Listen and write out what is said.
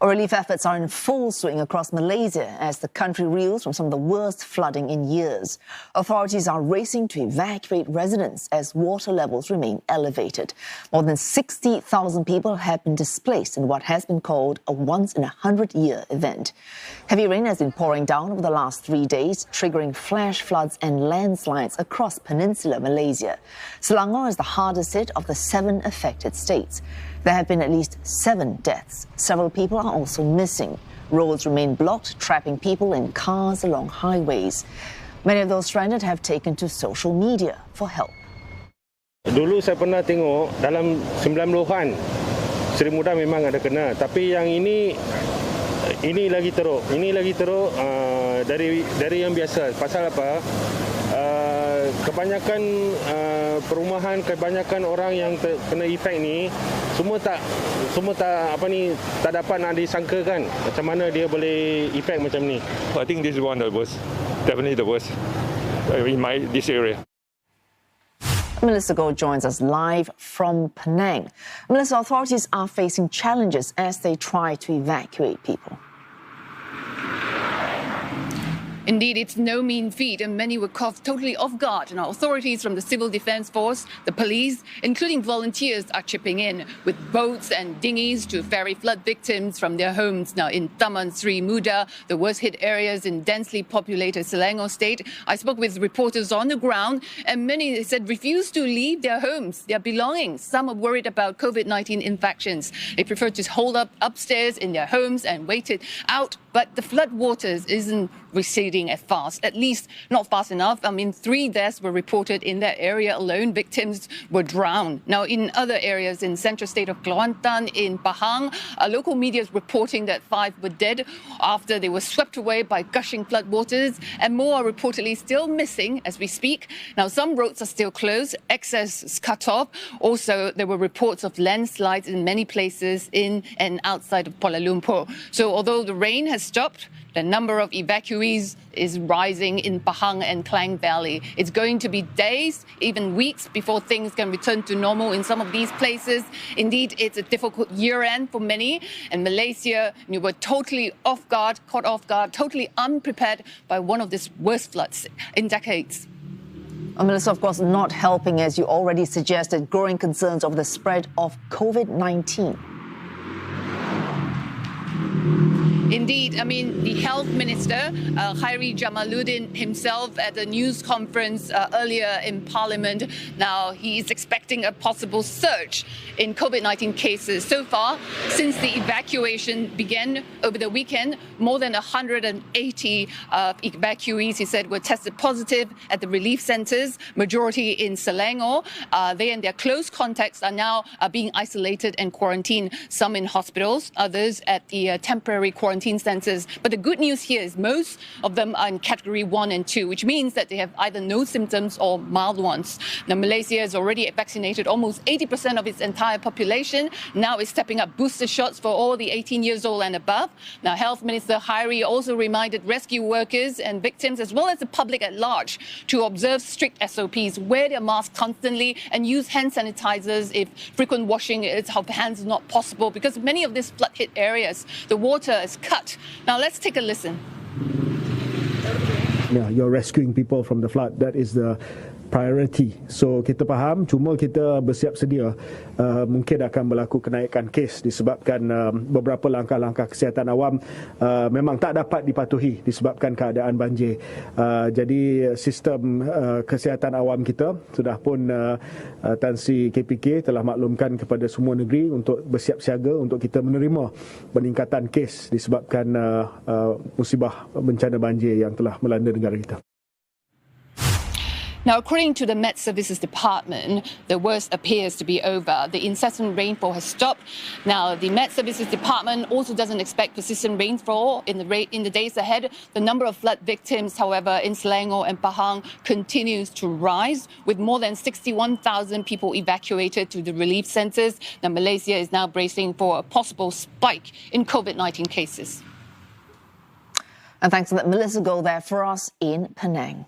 Relief efforts are in full swing across Malaysia as the country reels from some of the worst flooding in years. Authorities are racing to evacuate residents as water levels remain elevated. More than 60,000 people have been displaced in what has been called a once-in-a-100-year event. Heavy rain has been pouring down over the last 3 days, triggering flash floods and landslides across peninsular Malaysia. Selangor is the hardest hit of the 7 affected states. There have been at least 7 deaths. Several people are also missing. Roads remain blocked, trapping people in cars along highways. Many of those stranded have taken to social media for help. Dulu saya pernah tengok dalam 90-an Seri Muda memang ada kena, tapi yang ini lagi teruk. Ini lagi teruk dari yang biasa. Pasal apa? Kebanyakan perumahan, kebanyakan orang yang kena efek ni semua tak dapat nak disangkakan macam mana dia boleh efek macam ni. I think this is one of the worst, definitely the worst in this area. Melissa Goh joins us live from Penang. Melissa, authorities are facing challenges as they try to evacuate people. Indeed, it's no mean feat, and many were caught totally off guard. Now, authorities from the Civil Defence Force, the police, including volunteers, are chipping in with boats and dinghies to ferry flood victims from their homes. Now, in Taman Sri Muda, the worst-hit areas in densely populated Selangor State, I spoke with reporters on the ground, and many, they said, refused to leave their homes, their belongings. Some are worried about COVID-19 infections. They prefer to hold up upstairs in their homes and wait it out. But the flood waters isn't receding as fast, at least not fast enough. 3 deaths were reported in that area alone. Victims were drowned. Now, in other areas in central state of Kelantan, in Pahang, local media is reporting that 5 were dead after they were swept away by gushing flood waters, and more are reportedly still missing as we speak. Now, some roads are still closed, access is cut off. Also, there were reports of landslides in many places in and outside of Kuala Lumpur. So although the rain has stopped, the number of evacuees is rising in Pahang and Klang Valley. It's going to be days, even weeks, before things can return to normal in some of these places. Indeed, it's a difficult year-end for many. And Malaysia, you were totally off guard, caught off guard, totally unprepared by one of these worst floods in decades. Melissa, of course, not helping, as you already suggested, growing concerns over the spread of COVID-19. Indeed, the Health Minister, Khairi Jamaluddin himself at a news conference earlier in Parliament. Now, he is expecting a possible surge in COVID-19 cases. So far, since the evacuation began over the weekend, more than 180 evacuees, he said, were tested positive at the relief centres, majority in Selangor. They and their close contacts are now being isolated and quarantined, some in hospitals, others at the temporary quarantine centres. But the good news here is most of them are in category 1 and 2, which means that they have either no symptoms or mild ones. Now, Malaysia has already vaccinated almost 80% of its entire population. Now it's stepping up booster shots for all the 18 years old and above. Now, Health Minister Khairi also reminded rescue workers and victims, as well as the public at large, to observe strict SOPs, wear their masks constantly, and use hand sanitizers if frequent washing of hands is not possible, because many of these flood-hit areas, the water is cut. Now, let's take a listen. Yeah, you're rescuing people from the flood. That is the priority. So kita faham, cuma kita bersiap sedia mungkin akan berlaku kenaikan kes disebabkan beberapa langkah-langkah kesihatan awam memang tak dapat dipatuhi disebabkan keadaan banjir. Jadi sistem kesihatan awam kita sudah pun Tan Sri KPK telah maklumkan kepada semua negeri untuk bersiap siaga untuk kita menerima peningkatan kes disebabkan musibah bencana banjir yang telah melanda negara kita. Now, according to the Met Services Department, the worst appears to be over. The incessant rainfall has stopped. Now, the Met Services Department also doesn't expect persistent rainfall in the days ahead. The number of flood victims, however, in Selangor and Pahang continues to rise, with more than 61,000 people evacuated to the relief centres. Now, Malaysia is now bracing for a possible spike in COVID-19 cases. And thanks to that, Melissa Goh there for us in Penang.